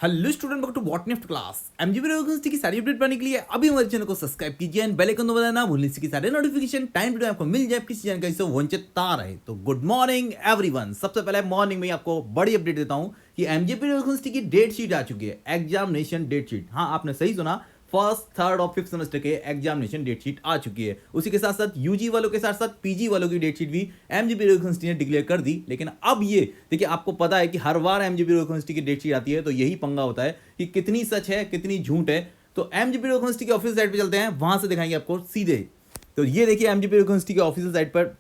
Hello student, welcome to botany of class. MGB university की सारी update पाने के लिए अभी हमारे चैनल को सब्सक्राइब कीजिए एंड बेल आइकन दबाना ना भूलिए, इसकी सारे नोटिफिकेशन टाइम टू टाइम आपको मिल जाए, किसी जानकारी से वंचित ना रहे। तो गुड मॉर्निंग एवरीवन। सबसे पहले मॉर्निंग में आपको बड़ी अपडेट देता हूं कि एमजीबी यूनिवर्सिटी की डेट शीट आ चुकी है, एग्जामिनेशन डेट शीट। हाँ, आपने सही सुना, फर्स्ट, थर्ड और फिफ्थ सेमेस्टर के एग्जामिनेशन डेट शीट आ चुकी है। उसी के साथ साथ यूजी वालों के साथ साथ पीजी वालों की डेट शीट भी एमजीपी यूनिवर्सिटी ने डिक्लेयर कर दी। लेकिन अब ये देखिए, आपको पता है कि हर बार एमजीपी यूनिवर्सिटी की डेट शीट आती है तो यही पंगा होता है कि कितनी सच है कितनी झूठ है। तो एमजीपी यूनिवर्सिटी के ऑफिशियल साइट पे चलते हैं, वहां से दिखाएंगे आपको सीधे। तो ये देखिए, एमजीपी यूनिवर्सिटी के ऑफिशियल साइट पर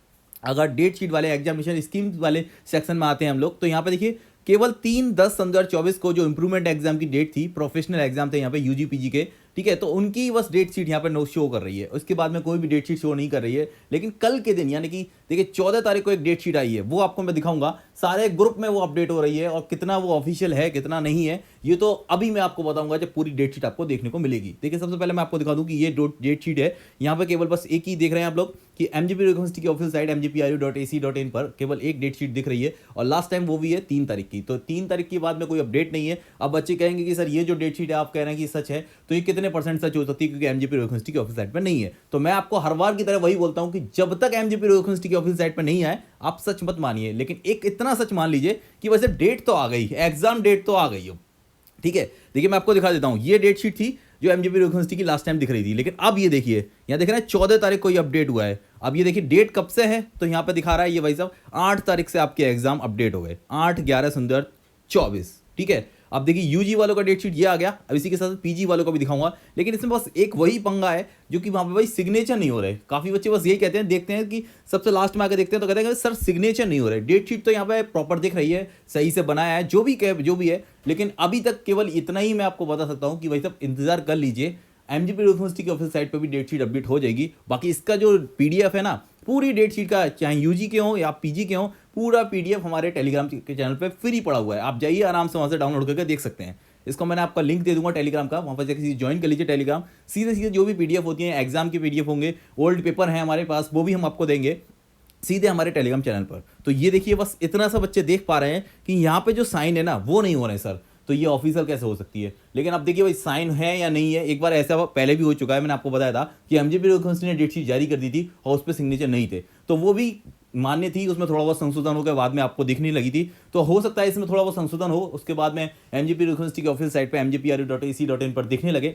अगर डेट शीट वाले एग्जामिनेशन स्कीम वाले सेक्शन में आते हैं हम लोग, तो यहाँ पे देखिए केवल 3/10/2024 को जो इंप्रूवमेंट एग्जाम की डेट थी, प्रोफेशनल एग्जाम थे यहाँ पे यूजी पीजी के, ठीक है, तो उनकी बस डेट शीट यहाँ पे नो शो कर रही है। उसके बाद में कोई भी डेट शीट शो नहीं कर रही है। लेकिन कल के दिन यानी कि देखिए 14 तारीख को एक डेट शीट आई है, वो आपको मैं दिखाऊंगा। सारे ग्रुप में वो अपडेट हो रही है और कितना वो ऑफिशियल है कितना नहीं है ये तो अभी मैं आपको बताऊंगा जब पूरी डेट शीट आपको देखने को मिलेगी। देखिए, सबसे पहले मैं आपको दिखा दूं कि ये डेट शीट है। यहाँ पे केवल बस एक ही देख रहे हैं आप लोग कि एमजीपी यूनिवर्सिटी की ऑफिशियल साइट mgpu.ac.in पर केवल एक डेट शीट दिख रही है और लास्ट टाइम वो भी है 3 तारीख की। तो 3 तारीख के बाद में कोई अपडेट नहीं है। अब बच्चे कहेंगे कि सर ये जो डेट शीट है आप कह रहे हैं कि सच है, तो ये कितने % सच हो सकती है, क्योंकि एमजीपी यूनिवर्सिटी की ऑफिशियल साइट पर नहीं है। तो मैं आपको हर बार की तरह वही बोलता हूं कि जब तक एमजीपी यूनिवर्सिटी की ऑफिशियल साइट पर नहीं आए आप सच मत मानिए, लेकिन एक इतना सच मान लीजिए कि वैसे डेट तो आ गई, एग्जाम डेट तो आ गई हो, ठीक है। देखिए, मैं आपको दिखा देता हूं, ये डेट शीट थी जो एमजीपी यूनिवर्सिटी की लास्ट टाइम दिख रही थी। लेकिन अब ये देखिए, यहां देख रहे हैं 14 तारीख को ये अपडेट हुआ है। अब ये देखिए डेट कब से है, तो यहां पे दिखा रहा है ये भाई साहब 8 तारीख से आपके एग्जाम अपडेट हो गए, 8/11/2024, ठीक है। अब देखिए यूजी वालों का डेट शीट ये आ गया। अब इसी के साथ पीजी वालों का भी दिखाऊंगा। लेकिन इसमें बस एक वही पंगा है जो कि वहां पे भाई सिग्नेचर नहीं हो रहे। काफी बच्चे बस यही कहते हैं, देखते हैं कि सबसे लास्ट में आकर देखते हैं तो कहते हैं सर सिग्नेचर नहीं हो रहे। डेट शीट तो यहाँ पे प्रॉपर दिख रही है, सही से बनाया है, जो भी है। लेकिन अभी तक केवल इतना ही मैं आपको बता सकता हूँ कि भाई साहब इंतजार कर लीजिए, एमजीपी यूनिवर्सिटी की ऑफिशियल साइट पर भी डेट शीट अपडेट हो जाएगी। बाकी इसका जो पीडीएफ है ना, पूरी डेट शीट का, चाहे यूजी के हो या पीजी के हो, पूरा पीडीएफ हमारे टेलीग्राम के चैनल पे फ्री पड़ा हुआ है। आप जाइए आराम से वहां से डाउनलोड करके देख सकते हैं। इसको मैंने आपका लिंक दे दूंगा टेलीग्राम का, वहां पर जाकर ज्वाइन कर लीजिए टेलीग्राम। सीधे सीधे जो भी पीडीएफ होती है, एग्जाम की पीडीएफ होंगे, ओल्ड पेपर है हमारे पास, वो भी हम आपको देंगे सीधे हमारे टेलीग्राम चैनल पर। तो ये देखिए, बस इतना सा बच्चे देख पा रहे हैं कि यहाँ पे जो साइन है ना वो नहीं हो रहे सर, तो ये ऑफिशियल कैसे हो सकती है। लेकिन अब देखिए भाई साइन है या नहीं है। एक बार ऐसा पहले भी हो चुका है, मैंने आपको बताया था कि एमजीपी यूनिवर्सिटी ने डेट शीट जारी कर दी थी और उस पर सिग्नेचर नहीं थे, तो वो भी मान्य थी, उसमें थोड़ा बहुत संशोधन हो गया, बाद में आपको दिखने लगी थी। तो हो सकता है इसमें थोड़ा बहुत संशोधन हो, उसके बाद में एमजीपी यूनिवर्सिटी की ऑफिशियल साइट पर mgpu.ac.in पर दिखने लगे।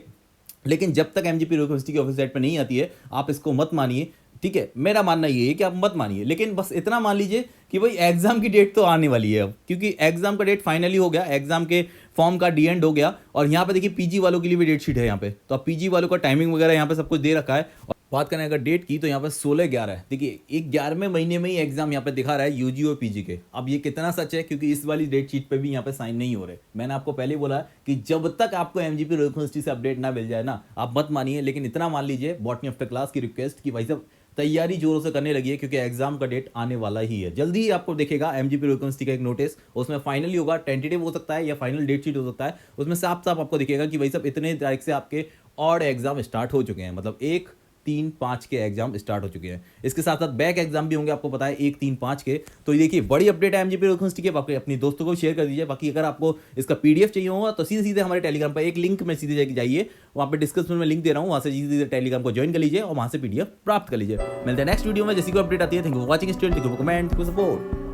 लेकिन जब तक एमजीपी यूनिवर्सिटी की ऑफिशियल साइट पर नहीं आती है आप इसको मत मानिए, ठीक है। मेरा मानना ये है कि आप मत मानिए, लेकिन बस इतना मान लीजिए कि भाई एग्जाम की डेट तो आने वाली है अब, क्योंकि एग्जाम का डेट फाइनली हो गया, एग्जाम के फॉर्म का डी एंड हो गया। और यहाँ पे देखिए पीजी वालों के लिए भी डेट शीट है यहाँ पे, तो अब पीजी वालों का टाइमिंग वगैरह यहाँ पे सब कुछ दे रखा है। और बात करें अगर डेट की, तो यहाँ पे 16/11 है। देखिए एक 11वें महीने में ही एग्जाम यहाँ पे दिखा रहा है यूजी और पीजी के। अब ये कितना सच है, क्योंकि इस वाली डेट शीट पे भी यहाँ पे साइन नहीं हो रहे। मैंने आपको पहले बोला कि जब तक आपको एमजीपी यूनिवर्सिटी से अपडेट ना मिल जाए ना, आप मत मानिए। लेकिन इतना मान लीजिए, बॉटनी ऑफ द क्लास की रिक्वेस्ट की भाई साहब तैयारी जोरों से करने लगी है, क्योंकि एग्जाम का डेट आने वाला ही है। जल्दी ही आपको दिखेगा एमजीपी यूनिवर्सिटी का एक नोटिस, उसमें फाइनली होगा, टेंटेटिव हो सकता है या फाइनल डेट शीट हो सकता है। उसमें साफ साफ आपको दिखेगा कि भाई साहब इतने तारीख से आपके ऑड एग्जाम स्टार्ट हो चुके हैं, मतलब 1, 3, 5 के एग्जाम स्टार्ट हो चुके हैं। इसके साथ साथ बैक एग्जाम भी होंगे, आपको पता है 1, 3, 5 के। तो ये देखिए बड़ी अपडेट है एमजीपी यूनिवर्सिटी के। बाकी अपने दोस्तों को शेयर कर दीजिए। बाकी अगर आपको इसका पीडीएफ चाहिए होगा तो सीधे सीधे हमारे टेलीग्राम पर एक लिंक में सीधे जाइए, वहाँ पे डिस्क्रिप्शन में लिंक दे रहा हूँ, वहाँ से सीधे टेलीग्राम को ज्वाइन कर लीजिए और वहाँ से पीडीएफ प्राप्त कर लीजिए। मिलते हैं नेक्स्ट वीडियो में, जैसी कोई अपडेट आती है। Thank you for watching student, thank you for comment, support.